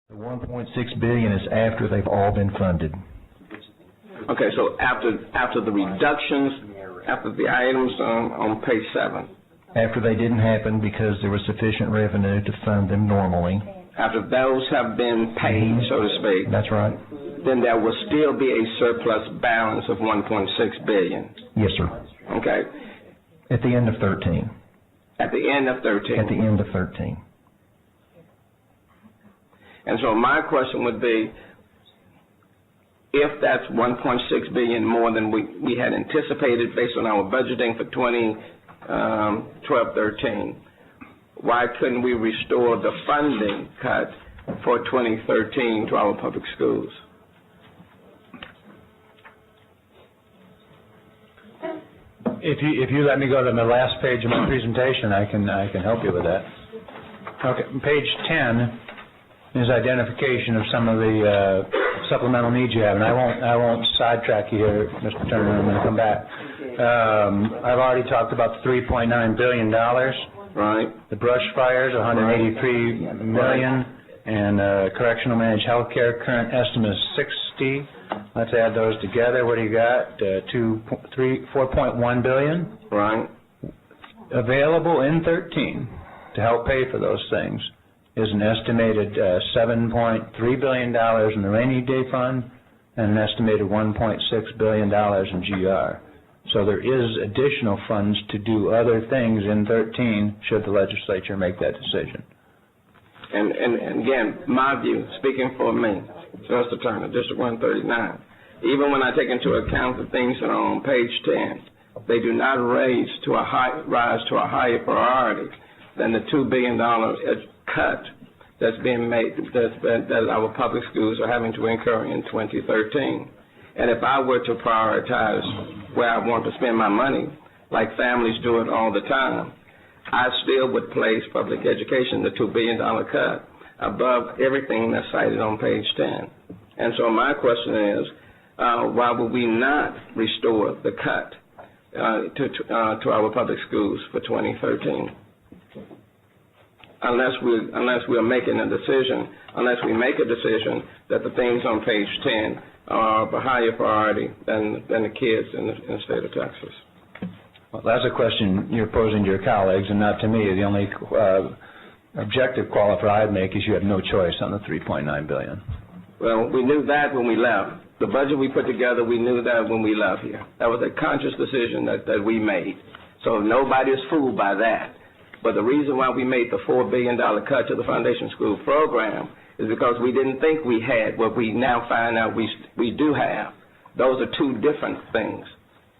The $1.6 billion is after they've all been funded. Okay, so after the reductions, after the items on page 7. After they didn't happen because there was sufficient revenue to fund them normally. After those have been paid, so to speak. That's right. Then there will still be a surplus balance of $1.6 billion. Yes, sir. Okay. At the end of 13. At the end of 13. At the end of 13. And so my question would be, if that's $1.6 billion more than we had anticipated based on our budgeting for 2012-13, why couldn't we restore the funding cut for 2013 to our public schools? If you let me go to the last page of my presentation, I can help you with that. Okay, page 10 is identification of some of the supplemental needs you have, and I won't sidetrack you here, Mr. Turner. I'm going to come back. I've already talked about the $3.9 billion. Right. The brush fires, $183 million, and correctional managed health care, current estimate is $60. Let's add those together. What do you got? $4.1 billion. Right. Available in 13 to help pay for those things is an estimated $7.3 billion in the rainy day fund and an estimated $1.6 billion in GR. So there is additional funds to do other things in 13 should the legislature make that decision. And again, my view, speaking for me, Mr. Turner, District 139, even when I take into account the things that are on page 10, they do not rise to a higher priority than the $2 billion cut that's being made, that our public schools are having to incur in 2013. And if I were to prioritize where I want to spend my money, like families do it all the time, I still would place public education, the $2 billion cut, above everything that's cited on page 10. And so my question is, why would we not restore the cut to our public schools for 2013? Unless we make a decision that the things on page 10 are of a higher priority than the kids in the state of Texas. Well, that's a question you're posing to your colleagues and not to me. The only objective qualifier I'd make is you have no choice on the $3.9 billion. Well, we knew that when we left. The budget we put together, we knew that when we left here. That was a conscious decision that we made. So nobody is fooled by that. But the reason why we made the $4 billion cut to the foundation school program is because we didn't think we had what we now find out we do have. Those are two different things.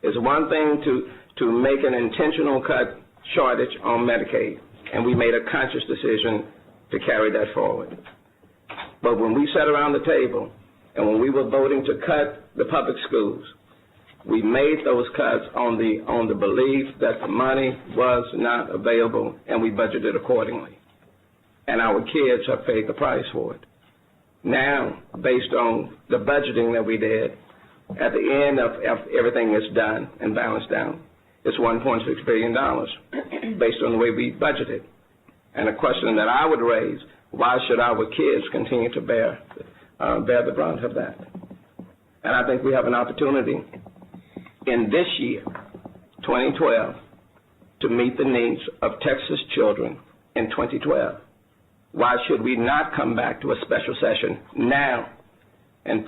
It's one thing to make an intentional cut shortage on Medicaid, and we made a conscious decision to carry that forward. But when we sat around the table and when we were voting to cut the public schools, we made those cuts on the belief that the money was not available, and we budgeted accordingly. And our kids have paid the price for it. Now, based on the budgeting that we did, at the end of everything is done and balanced down, it's $1.6 billion based on the way we budgeted. And a question that I would raise, why should our kids continue to bear the brunt of that? And I think we have an opportunity in this year, 2012, to meet the needs of Texas children in 2012. Why should we not come back to a special session now and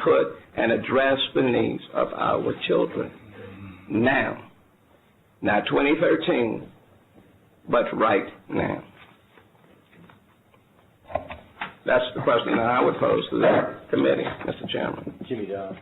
address the needs of our children now? Not 2013, but right now. That's the question that I would pose to the committee, Mr. Chairman. Jimmy Dodd.